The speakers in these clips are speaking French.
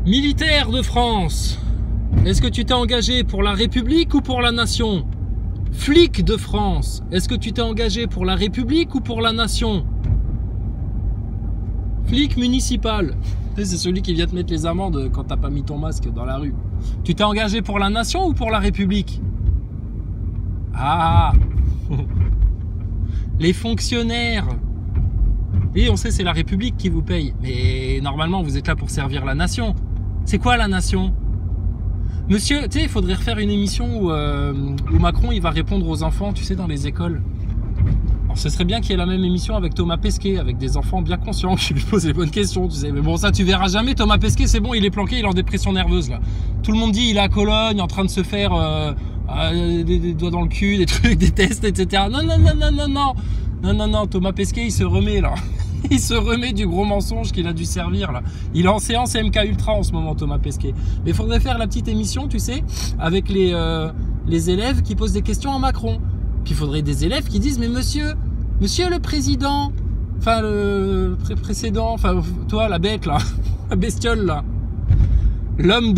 Militaire de France, est-ce que tu t'es engagé pour la République ou pour la Nation? Flic de France, est-ce que tu t'es engagé pour la République ou pour la Nation? Flic municipal, c'est celui qui vient te mettre les amendes quand t'as pas mis ton masque dans la rue. Tu t'es engagé pour la Nation ou pour la République? Ah, les fonctionnaires. Oui, on sait, c'est la République qui vous paye. Mais normalement, vous êtes là pour servir la nation. C'est quoi la nation? Monsieur, tu sais, il faudrait refaire une émission où Macron, il va répondre aux enfants, tu sais, dans les écoles. Alors, ce serait bien qu'il y ait la même émission avec Thomas Pesquet, avec des enfants bien conscients qui lui posent les bonnes questions, tu sais. Mais bon, ça, tu verras jamais. Thomas Pesquet, c'est bon, il est planqué, il est en dépression nerveuse, là. Tout le monde dit, il est à Cologne, en train de se faire des doigts dans le cul, des trucs, des tests, etc. Non, non, non, non, non, non. Non, non, non, Thomas Pesquet, il se remet, là. Il se remet du gros mensonge qu'il a dû servir, là. Il est en séance MK Ultra en ce moment, Thomas Pesquet. Mais il faudrait faire la petite émission, tu sais, avec les élèves qui posent des questions à Macron. Puis il faudrait des élèves qui disent, mais monsieur le président, enfin le précédent, enfin toi, la bête, là, la bestiole, là, l'homme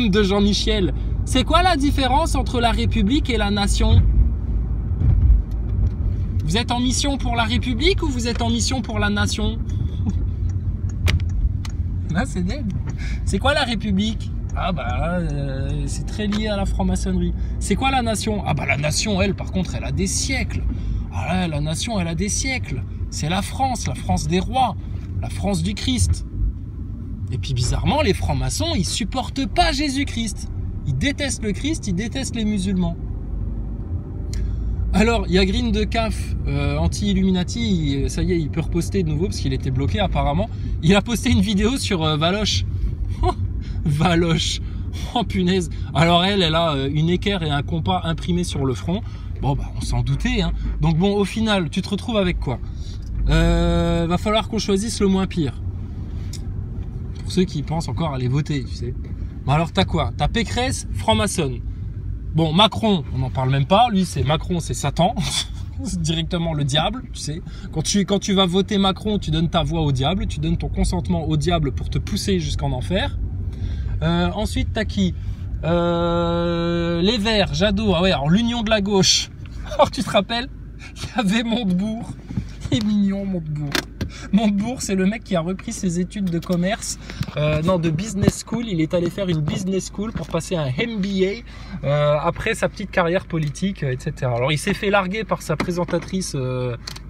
de Jean-Michel, c'est quoi la différence entre la République et la nation? Vous êtes en mission pour la République ou vous êtes en mission pour la nation? Là, c'est dead. C'est quoi la République? Ah bah c'est très lié à la franc-maçonnerie. C'est quoi la nation? Ah bah la nation, elle, par contre, elle a des siècles. Ah là, la nation, elle a des siècles. C'est la France des rois, la France du Christ. Et puis bizarrement, les francs-maçons, ils supportent pas Jésus-Christ. Ils détestent le Christ, ils détestent les musulmans. Alors, il y a Green de CAF, anti-Illuminati, ça y est, il peut reposter de nouveau parce qu'il était bloqué apparemment. Il a posté une vidéo sur Valoche. Valoche, oh punaise. Alors elle a une équerre et un compas imprimés sur le front. Bon bah on s'en doutait, hein. Donc bon, au final, tu te retrouves avec quoi? Va falloir qu'on choisisse le moins pire. Pour ceux qui pensent encore à aller voter, tu sais. Bon alors t'as quoi? T'as Pécresse, franc-maçonne. Bon, Macron, on n'en parle même pas. Lui, c'est Macron, c'est Satan. C'est directement le diable, tu sais. Quand tu vas voter Macron, tu donnes ta voix au diable. Tu donnes ton consentement au diable pour te pousser jusqu'en enfer. Ensuite, t'as qui? Les Verts, Jadot. Ah ouais, alors l'Union de la gauche. Alors, tu te rappelles? Il y avait Montebourg. Il est mignon, Montebourg. Montebourg, c'est le mec qui a repris ses études de commerce, de business school. Il est allé faire une business school pour passer un MBA après sa petite carrière politique, etc. Alors, il s'est fait larguer par sa présentatrice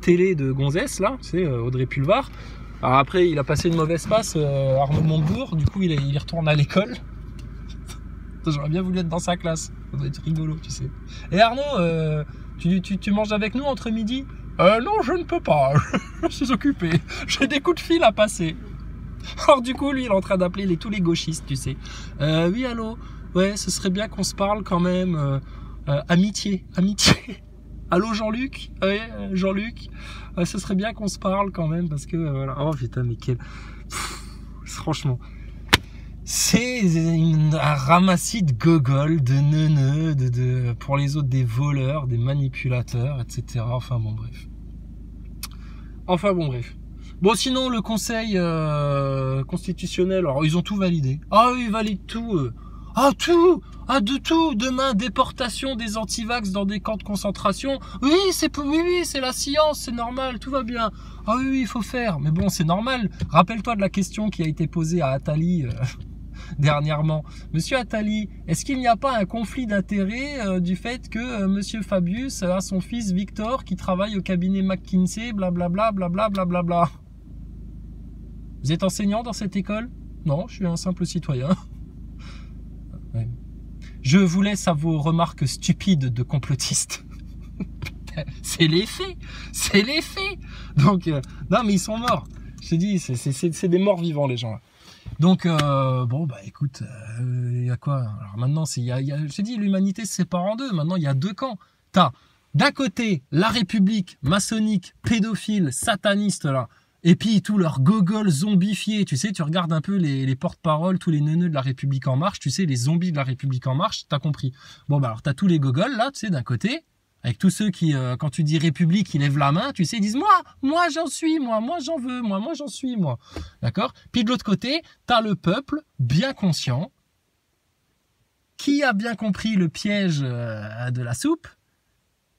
télé de Gonzès, là, tu sais, Audrey Pulvar. Alors après, il a passé une mauvaise passe, Arnaud Montebourg. Du coup, il est retourné à l'école. J'aurais bien voulu être dans sa classe. Ça doit être rigolo, tu sais. Et Arnaud, tu manges avec nous entre midi? Non, je ne peux pas. Je suis occupé. J'ai des coups de fil à passer. Alors du coup, lui, il est en train d'appeler tous les gauchistes, tu sais. Oui, allô? Ouais, ce serait bien qu'on se parle quand même. Amitié. Allô, Jean-Luc? Ouais, Jean-Luc. Ce serait bien qu'on se parle quand même parce que voilà. Oh putain, mais quel... franchement... C'est un ramassis de gogoles, de neuneux, pour les autres des voleurs, des manipulateurs, etc. Enfin bon bref. Bon sinon le conseil constitutionnel, alors ils ont tout validé. Ah oui, ils valident tout. Ah tout. Ah de tout. Demain déportation des antivax dans des camps de concentration. Oui c'est la science, c'est normal, tout va bien. Ah oui, il faut faire. Mais bon c'est normal. Rappelle-toi de la question qui a été posée à Attali. Dernièrement, Monsieur Attali, est-ce qu'il n'y a pas un conflit d'intérêt du fait que Monsieur Fabius a son fils Victor qui travaille au cabinet McKinsey, blablabla, blablabla. Vous êtes enseignant dans cette école? Non, je suis un simple citoyen. Ouais. Je vous laisse à vos remarques stupides de complotistes. C'est les faits. Donc, non mais ils sont morts. Je te dis, c'est des morts vivants les gens là. Donc bon bah écoute, il y a quoi? Alors maintenant je t'ai dit, l'humanité se sépare en deux. Maintenant il y a deux camps. T'as d'un côté la République maçonnique, pédophile, sataniste là, et puis tous leurs gogoles zombifiés. Tu sais, tu regardes un peu les porte-paroles, tous les neuneux de la République en marche. Tu sais, les zombies de la République en marche. T'as compris? Bon bah alors t'as tous les gogoles là, tu sais, d'un côté. Avec tous ceux qui, quand tu dis République, ils lèvent la main, tu sais, ils disent moi j'en suis, moi j'en veux, moi j'en suis, moi. D'accord? Puis de l'autre côté, t'as le peuple bien conscient, qui a bien compris le piège de la soupe,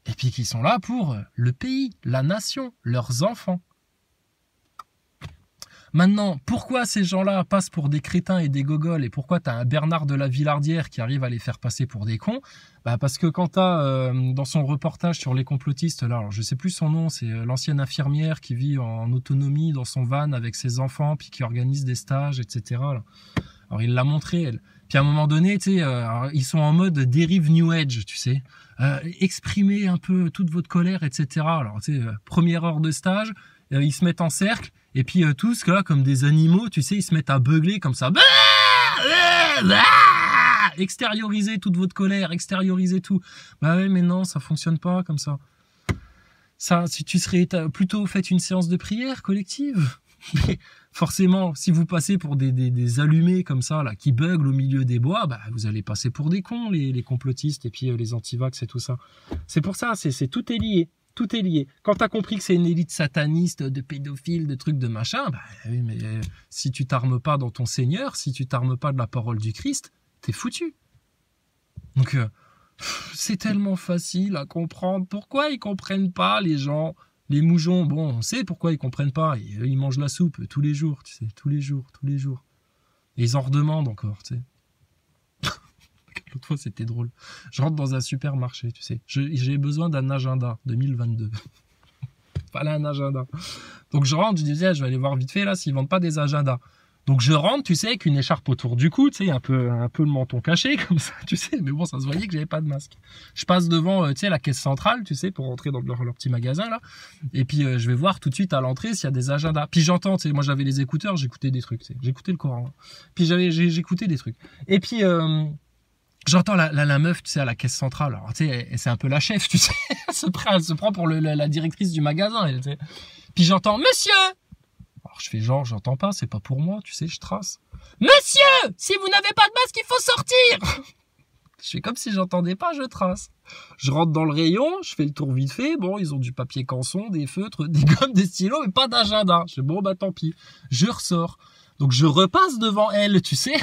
et puis qui sont là pour le pays, la nation, leurs enfants. Maintenant, pourquoi ces gens-là passent pour des crétins et des gogoles et pourquoi tu as un Bernard de la Villardière qui arrive à les faire passer pour des cons? Bah parce que quand tu as, dans son reportage sur les complotistes, là, alors je sais plus son nom, c'est l'ancienne infirmière qui vit en autonomie dans son van avec ses enfants, puis qui organise des stages, etc. Là. Alors il l'a montré, elle. Puis à un moment donné, tu sais, ils sont en mode dérive New Age, tu sais. Exprimez un peu toute votre colère, etc. Alors tu sais, première heure de stage, ils se mettent en cercle, et puis tous, là, comme des animaux, tu sais, ils se mettent à beugler comme ça. Extériorisez toute votre colère, extériorisez tout. Bah ouais, mais non, ça fonctionne pas comme ça. Ça, si tu serais plutôt fait une séance de prière collective. Mais forcément, si vous passez pour des allumés comme ça, là, qui beuglent au milieu des bois, bah, vous allez passer pour des cons, les complotistes, et puis les antivax et tout ça. C'est pour ça, tout est lié. Tout est lié. Quand tu as compris que c'est une élite sataniste, de pédophiles, de trucs de machin, bah oui, mais si tu t'armes pas dans ton Seigneur, si tu t'armes pas de la parole du Christ, t'es foutu. Donc, c'est tellement facile à comprendre. Pourquoi ils comprennent pas, les gens, les moujons? Bon, on sait pourquoi ils comprennent pas. Ils mangent la soupe tous les jours, tu sais, tous les jours. Et ils en redemandent encore, tu sais. L'autre fois, c'était drôle. Je rentre dans un supermarché, tu sais. J'ai besoin d'un agenda 2022. Fallait un agenda. Donc, je rentre, je disais, je vais aller voir vite fait, là, s'ils vendent pas des agendas. Donc, je rentre, tu sais, avec une écharpe autour du cou, tu sais, un peu le menton caché, comme ça, tu sais. Mais bon, ça se voyait que j'avais pas de masque. Je passe devant, tu sais, la caisse centrale, tu sais, pour rentrer dans leur petit magasin, là. Et puis, je vais voir tout de suite à l'entrée s'il y a des agendas. Puis, j'entends, tu sais, moi, j'avais les écouteurs, j'écoutais des trucs, tu sais. J'écoutais le Coran. Hein. Puis, j'écoutais des trucs. Et puis, j'entends la meuf, tu sais, à la caisse centrale. Alors, tu sais, c'est un peu la chef, tu sais. Elle se prend pour la directrice du magasin, elle, tu sais. Puis j'entends, monsieur! Alors, je fais genre, j'entends pas, c'est pas pour moi, tu sais, je trace. Monsieur! Si vous n'avez pas de masque, il faut sortir! Je fais comme si j'entendais pas, je trace. Je rentre dans le rayon, je fais le tour vite fait. Bon, ils ont du papier canson, des feutres, des gommes, des stylos, mais pas d'agenda. Je fais bon, bah tant pis. Je ressors. Donc, je repasse devant elle, tu sais.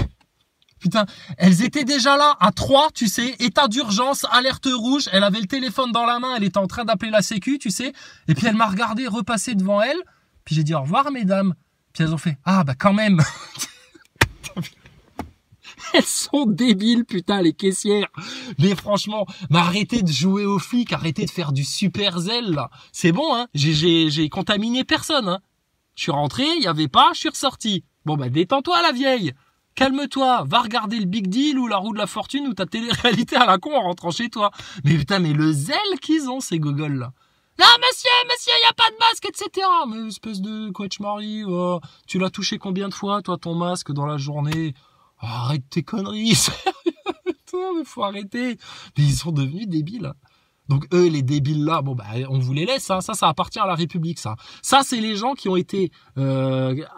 Putain, elles étaient déjà là, à 3, tu sais, état d'urgence, alerte rouge, elle avait le téléphone dans la main, elle était en train d'appeler la sécu, tu sais, et puis elle m'a regardé repasser devant elle, puis j'ai dit au revoir mesdames, puis elles ont fait, ah bah quand même. Elles sont débiles, putain, les caissières. Mais franchement, arrêtez de jouer aux flics, arrêtez de faire du super zèle, là. C'est bon, hein, j'ai contaminé personne, hein. Je suis rentré, il y avait pas, je suis ressorti. Bon bah détends-toi la vieille. Calme-toi, va regarder le Big Deal ou la roue de la fortune ou ta télé-réalité à la con en rentrant chez toi. Mais putain, mais le zèle qu'ils ont, ces gogoles-là. Non, monsieur, y a pas de masque, etc. Mais espèce de Quetch-Marie, tu l'as touché combien de fois, toi, ton masque, dans la journée? Oh, arrête tes conneries, sérieux. Putain, mais faut arrêter. Mais ils sont devenus débiles. Donc eux, les débiles là, bon bah on vous les laisse, hein. Ça appartient à la République, ça. Ça, c'est les gens qui ont été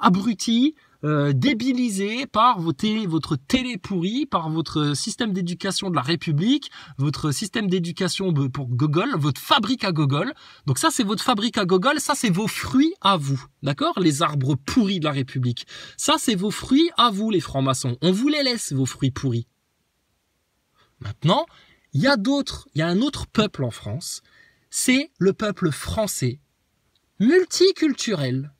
abrutis, débilisés par votre télé pourrie, par votre système d'éducation de la République, votre système d'éducation pour gogol, votre fabrique à gogol. Donc ça, c'est votre fabrique à gogol, ça, c'est vos fruits à vous, d'accord? Les arbres pourris de la République. Ça, c'est vos fruits à vous, les francs-maçons. On vous les laisse, vos fruits pourris. Maintenant, il y a un autre peuple en France, c'est le peuple français, multiculturel,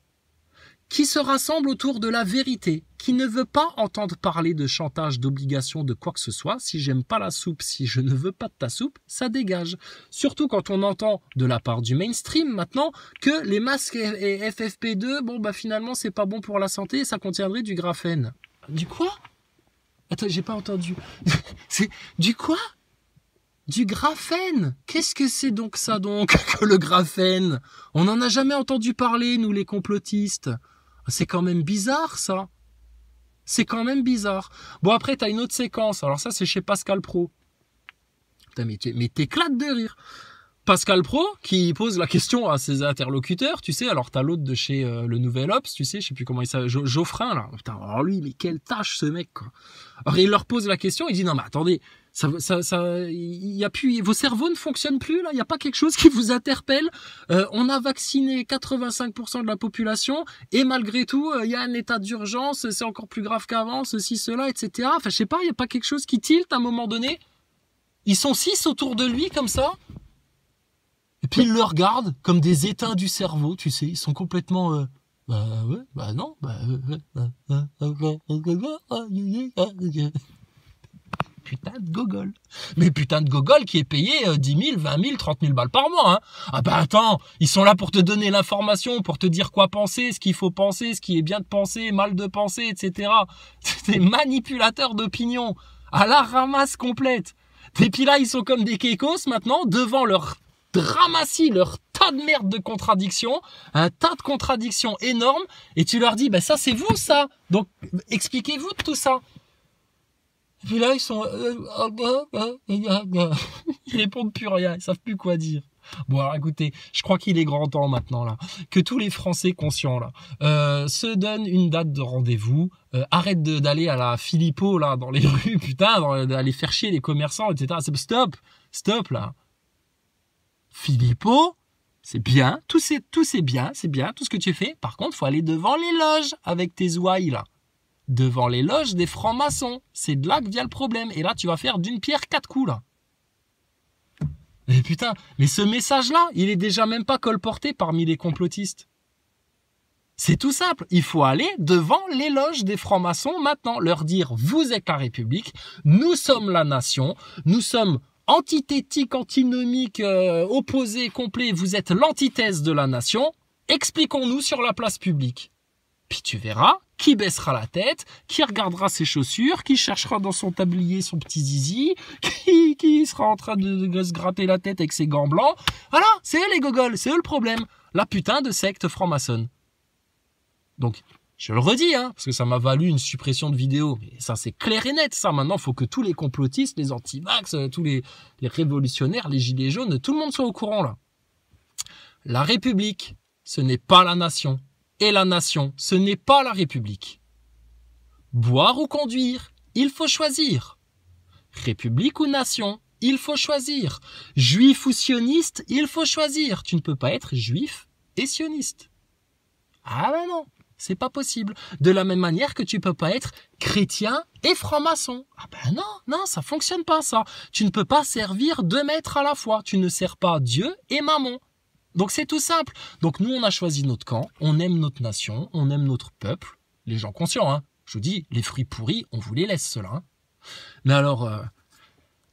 qui se rassemble autour de la vérité, qui ne veut pas entendre parler de chantage, d'obligation, de quoi que ce soit. Si j'aime pas la soupe, si je ne veux pas de ta soupe, ça dégage. Surtout quand on entend de la part du mainstream maintenant que les masques et FFP2, bon bah finalement c'est pas bon pour la santé, ça contiendrait du graphène. Du quoi? Attends, j'ai pas entendu. C'est du quoi? Du graphène? Qu'est-ce que c'est donc ça donc, que le graphène? On n'en a jamais entendu parler, nous les complotistes. C'est quand même bizarre, ça. C'est quand même bizarre. Bon, après, t'as une autre séquence. Alors ça, c'est chez Pascal Pro. Putain, mais t'éclates de rire. Pascal Pro, qui pose la question à ses interlocuteurs, tu sais, alors t'as l'autre de chez le Nouvel Obs, tu sais, je sais plus comment il s'appelle, Geoffrin, là. Putain, alors lui, mais quelle tâche, ce mec, quoi. Alors, il leur pose la question, il dit, non, mais attendez, y a plus, vos cerveaux ne fonctionnent plus là. Il n'y a pas quelque chose qui vous interpelle. On a vacciné 85% de la population et malgré tout, il y a un état d'urgence. C'est encore plus grave qu'avant, ceci, cela, etc. Enfin, je sais pas. Il n'y a pas quelque chose qui tilte à un moment donné. Ils sont 6 autour de lui comme ça. Et puis ils le regardent comme des éteints du cerveau, tu sais. Ils sont complètement. Non. Putain de gogol. Mais putain de gogol qui est payé 10 000, 20 000, 30 000 balles par mois. Hein. Ah bah attends, ils sont là pour te donner l'information, pour te dire quoi penser, ce qu'il faut penser, ce qui est bien de penser, mal de penser, etc. C'est des manipulateurs d'opinion à la ramasse complète. Et puis là, ils sont comme des kékos maintenant devant leur dramassie, leur tas de merde de contradictions, un tas de contradictions énormes, et tu leur dis, bah ça c'est vous ça, donc expliquez-vous de tout ça. Et puis là, ils sont... ils répondent plus rien, ils savent plus quoi dire. Bon alors écoutez, je crois qu'il est grand temps maintenant là, que tous les Français conscients là se donnent une date de rendez-vous, arrête d'aller à la Philippot là dans les rues, putain, d'aller faire chier les commerçants, etc. Stop là. Philippot, c'est bien, tout c'est bien, tout ce que tu fais. Par contre, faut aller devant les loges avec tes ouailles là. Devant les loges des francs-maçons. C'est de là que vient le problème. Et là, tu vas faire d'une pierre 4 coups là. Mais putain, mais ce message-là, il est déjà même pas colporté parmi les complotistes. C'est tout simple. Il faut aller devant les loges des francs-maçons maintenant. Leur dire, vous êtes la République, nous sommes la nation, nous sommes antithétiques, antinomiques, opposés, complets, vous êtes l'antithèse de la nation. Expliquons-nous sur la place publique. Puis tu verras qui baissera la tête, qui regardera ses chaussures, qui cherchera dans son tablier son petit zizi, qui sera en train de se gratter la tête avec ses gants blancs. Voilà, c'est eux les gogoles, c'est eux le problème. La putain de secte franc-maçonne. Donc, je le redis, hein, parce que ça m'a valu une suppression de vidéo. Mais ça, c'est clair et net, ça. Maintenant, il faut que tous les complotistes, les anti-vax, tous les révolutionnaires, les gilets jaunes, tout le monde soit au courant, là. La République, ce n'est pas la nation. Et la nation, ce n'est pas la République. Boire ou conduire, il faut choisir. République ou nation, il faut choisir. Juif ou sioniste, il faut choisir. Tu ne peux pas être juif et sioniste. Ah ben non, c'est pas possible. De la même manière que tu peux pas être chrétien et franc-maçon. Ah ben non, ça fonctionne pas ça. Tu ne peux pas servir 2 maîtres à la fois. Tu ne sers pas Dieu et Mammon. Donc c'est tout simple. Donc nous on a choisi notre camp, on aime notre nation, on aime notre peuple, les gens conscients, hein. Je vous dis, les fruits pourris, on vous les laisse ceux-là. Hein. Mais alors,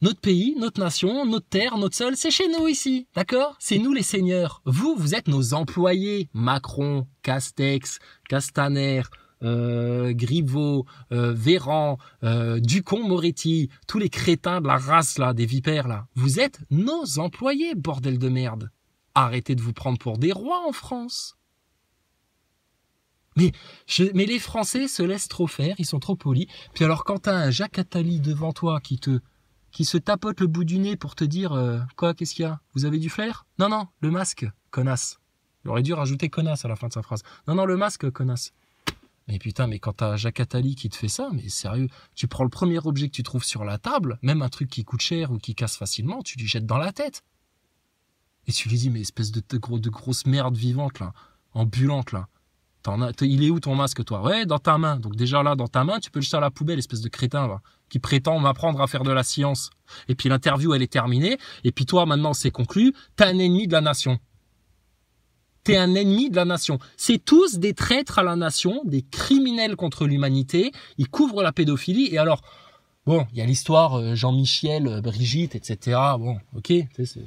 notre pays, notre nation, notre terre, notre sol, c'est chez nous ici, d'accord? C'est nous les seigneurs. Vous êtes nos employés. Macron, Castex, Castaner, Griveaux, Véran, Ducon-Moretti, tous les crétins de la race là, des vipères là. Vous êtes nos employés, bordel de merde. Arrêtez de vous prendre pour des rois en France. Mais les Français se laissent trop faire, ils sont trop polis. Puis alors quand t'as un Jacques Attali devant toi qui se tapote le bout du nez pour te dire quoi, qu'est-ce qu'il y a? Vous avez du flair? Non, le masque, connasse. Il aurait dû rajouter connasse à la fin de sa phrase. Non, le masque, connasse. Mais putain, mais quand t'as Jacques Attali qui te fait ça, mais sérieux, tu prends le premier objet que tu trouves sur la table, même un truc qui coûte cher ou qui casse facilement, tu lui jettes dans la tête. Et tu lui dis, mais espèce de grosse merde vivante, là, ambulante, là. Il est où ton masque, toi? Ouais, dans ta main. Donc déjà là, dans ta main, tu peux le jeter à la poubelle, espèce de crétin, là, qui prétend m'apprendre à faire de la science. Et puis l'interview, elle est terminée. Et puis toi, maintenant, c'est conclu. T'es un ennemi de la nation. T'es un ennemi de la nation. C'est tous des traîtres à la nation, des criminels contre l'humanité. Ils couvrent la pédophilie. Et alors, bon, il y a l'histoire Jean-Michel, Brigitte, etc. Bon, ok, c'est...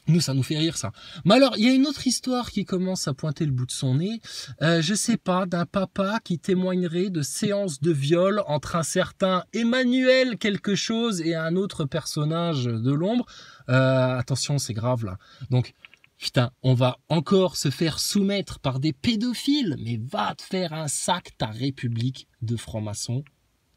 Nous, ça nous fait rire, ça. Mais alors, il y a une autre histoire qui commence à pointer le bout de son nez. Je sais pas, d'un papa qui témoignerait de séances de viol entre un certain Emmanuel quelque chose et un autre personnage de l'ombre. Attention, c'est grave, là. Donc, putain, on va encore se faire soumettre par des pédophiles. Mais va te faire un sac, ta république de francs-maçons,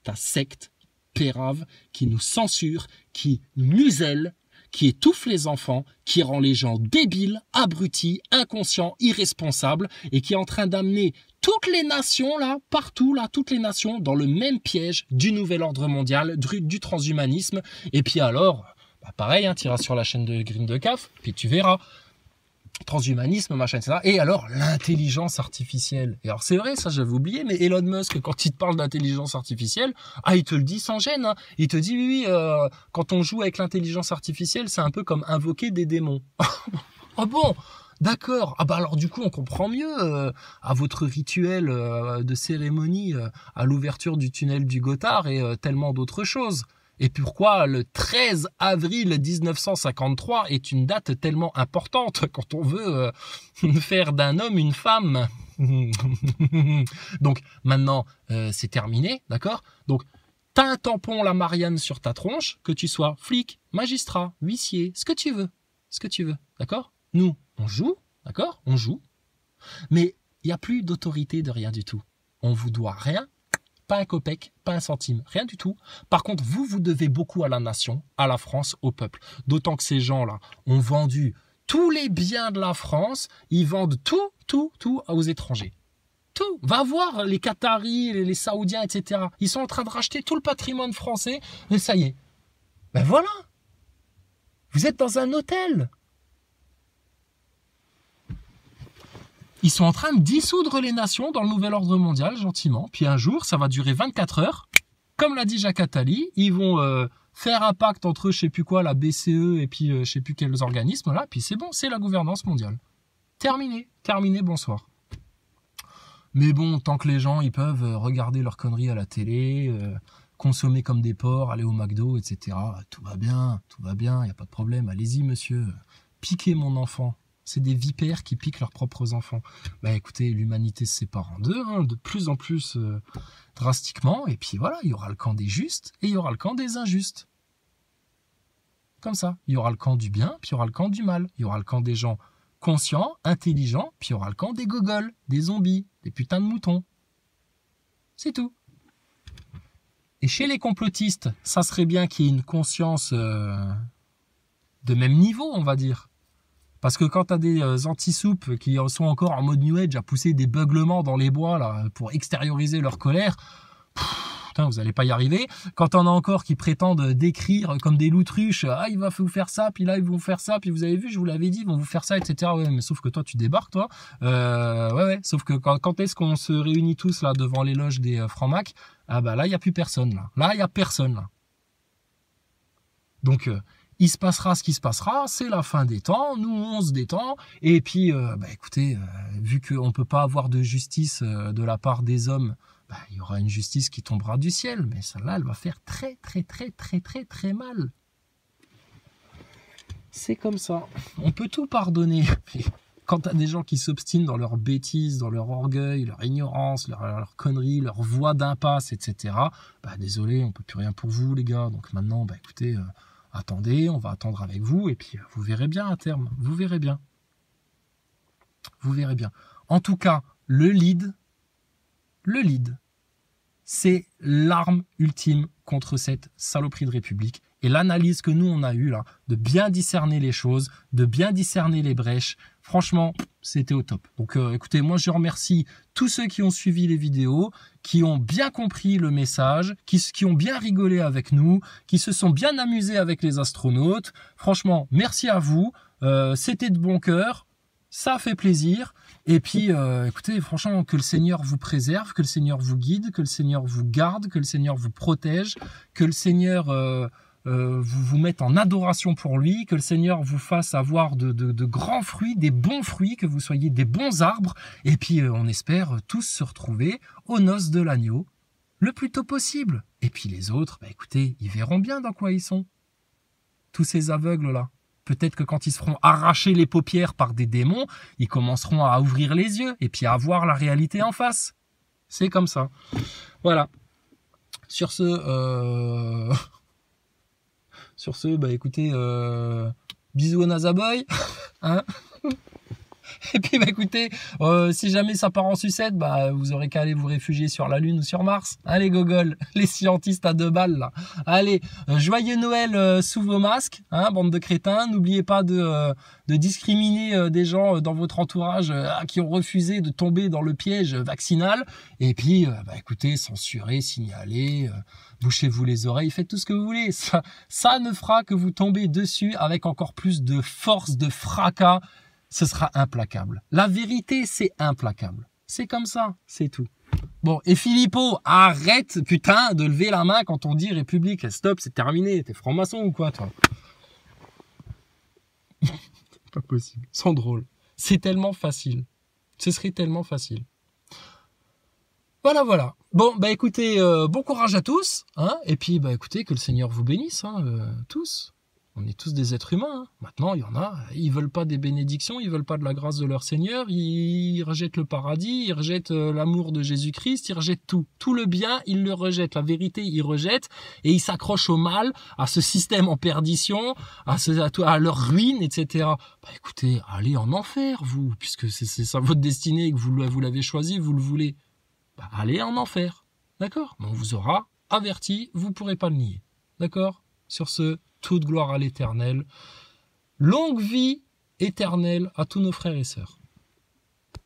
ta secte pérave qui nous censure, qui nous muselle, qui étouffe les enfants, qui rend les gens débiles, abrutis, inconscients, irresponsables et qui est en train d'amener toutes les nations là, partout là, toutes les nations dans le même piège du nouvel ordre mondial, du transhumanisme. Et puis alors, bah pareil, hein, tu iras sur la chaîne de Green de CAF, puis tu verras. Transhumanisme, machin, etc. Et alors, l'intelligence artificielle. Et alors, c'est vrai, ça, j'avais oublié, mais Elon Musk, quand il te parle d'intelligence artificielle, il te le dit sans gêne, hein. Il te dit, oui, quand on joue avec l'intelligence artificielle, c'est un peu comme invoquer des démons. Ah bon? D'accord. Ah bah alors, du coup, on comprend mieux, à votre rituel de cérémonie à l'ouverture du tunnel du Gothard et tellement d'autres choses. Et pourquoi le 13 avril 1953 est une date tellement importante quand on veut faire d'un homme une femme. Donc maintenant, c'est terminé, d'accord? Donc, t'as un tampon la Marianne sur ta tronche, que tu sois flic, magistrat, huissier, ce que tu veux, d'accord? Nous, on joue, d'accord? On joue, mais il n'y a plus d'autorité de rien du tout. On vous doit rien. Pas un copec, pas un centime, rien du tout. Par contre, vous devez beaucoup à la nation, à la France, au peuple. D'autant que ces gens-là ont vendu tous les biens de la France, ils vendent tout aux étrangers. Tout. Va voir les Qataris, les Saoudiens, etc. Ils sont en train de racheter tout le patrimoine français, et ça y est. Ben voilà. Vous êtes dans un hôtel. Ils sont en train de dissoudre les nations dans le nouvel ordre mondial, gentiment. Puis un jour, ça va durer 24 heures. Comme l'a dit Jacques Attali, ils vont faire un pacte entre, je sais plus quoi, la BCE et puis je sais plus quels organismes, là. Puis c'est bon, c'est la gouvernance mondiale. Terminé, bonsoir. Mais bon, tant que les gens, ils peuvent regarder leurs conneries à la télé, consommer comme des porcs, aller au McDo, etc. Tout va bien, il n'y a pas de problème. Allez-y, monsieur. Piquez mon enfant. C'est des vipères qui piquent leurs propres enfants. Bah écoutez, l'humanité se sépare en deux, hein, de plus en plus drastiquement. Et puis voilà, il y aura le camp des justes et il y aura le camp des injustes. Comme ça. Il y aura le camp du bien, puis il y aura le camp du mal. Il y aura le camp des gens conscients, intelligents, puis il y aura le camp des gogoles, des zombies, des putains de moutons. C'est tout. Et chez les complotistes, ça serait bien qu'il y ait une conscience de même niveau, on va dire. Parce que quand tu as des anti-soupes qui sont encore en mode New Age à pousser des beuglements dans les bois là pour extérioriser leur colère, putain, vous n'allez pas y arriver. Quand on a encore qui prétendent décrire comme des loutruches, il va vous faire ça, puis là ils vont vous faire ça, puis vous avez vu, je vous l'avais dit, ils vont vous faire ça, etc. Ouais, mais sauf que toi tu débarques, toi. Ouais. Sauf que quand est-ce qu'on se réunit tous là devant les loges des francs-mac, ah bah là il n'y a plus personne là. Là il n'y a personne là. Donc il se passera ce qui se passera, c'est la fin des temps, nous on se détend, et puis écoutez, vu qu'on ne peut pas avoir de justice de la part des hommes, il y aura une justice qui tombera du ciel, mais celle-là elle va faire très mal. C'est comme ça, on peut tout pardonner. Quand tu as des gens qui s'obstinent dans leur bêtise, dans leur orgueil, leur ignorance, leur connerie, leur voie d'impasse, etc., désolé, on ne peut plus rien pour vous les gars, donc maintenant, écoutez... attendez, on va attendre avec vous, et puis vous verrez bien à terme, vous verrez bien. Vous verrez bien. En tout cas, le lead, c'est l'arme ultime contre cette saloperie de République. Et l'analyse que nous, on a eue là, de bien discerner les choses, de bien discerner les brèches, franchement, c'était au top. Donc écoutez, moi je remercie tous ceux qui ont suivi les vidéos, qui ont bien compris le message, qui ont bien rigolé avec nous, qui se sont bien amusés avec les astronautes. Franchement, merci à vous. C'était de bon cœur. Ça fait plaisir. Et puis, écoutez, franchement, que le Seigneur vous préserve, que le Seigneur vous guide, que le Seigneur vous garde, que le Seigneur vous protège, que le Seigneur vous mette en adoration pour lui, que le Seigneur vous fasse avoir de grands fruits, des bons fruits, que vous soyez des bons arbres. Et puis, on espère tous se retrouver aux noces de l'agneau le plus tôt possible. Et puis les autres, écoutez, ils verront bien dans quoi ils sont. Tous ces aveugles-là. Peut-être que quand ils se feront arracher les paupières par des démons, ils commenceront à ouvrir les yeux et puis à voir la réalité en face. C'est comme ça. Voilà. Sur ce, écoutez, bisous au Nazaboy. Hein, Et puis, bah, écoutez, si jamais ça part en sucette, bah, vous aurez qu'à aller vous réfugier sur la Lune ou sur Mars. Allez, gogol, les scientistes à 2 balles, là. Allez, joyeux Noël sous vos masques, hein, bande de crétins. N'oubliez pas de discriminer des gens dans votre entourage qui ont refusé de tomber dans le piège vaccinal. Et puis, bah, écoutez, censurez, signalez, bouchez-vous les oreilles, faites tout ce que vous voulez. Ça ne fera que vous tomber dessus avec encore plus de force, de fracas. Ce sera implacable. La vérité, c'est implacable. C'est comme ça, c'est tout. Bon, et Philippot, arrête, putain, de lever la main quand on dit République. Stop, c'est terminé. T'es franc-maçon ou quoi, toi? Pas possible. Sans drôle. C'est tellement facile. Ce serait tellement facile. Voilà, voilà. Bon, bah écoutez, bon courage à tous. Hein, et puis, bah écoutez, que le Seigneur vous bénisse, hein, tous. On est tous des êtres humains. Hein. Maintenant, il y en a, ils veulent pas des bénédictions, ils veulent pas de la grâce de leur Seigneur, ils rejettent le paradis, ils rejettent l'amour de Jésus-Christ, ils rejettent tout. Tout le bien, ils le rejettent. La vérité, ils rejettent. Et ils s'accrochent au mal, à ce système en perdition, à leur ruine, etc. Bah écoutez, allez en enfer, vous, puisque c'est ça votre destinée et que vous l'avez choisi, vous le voulez. Bah, allez en enfer. D'accord? On vous aura averti, vous pourrez pas le nier. D'accord? Sur ce, toute gloire à l'Éternel. Longue vie éternelle à tous nos frères et sœurs.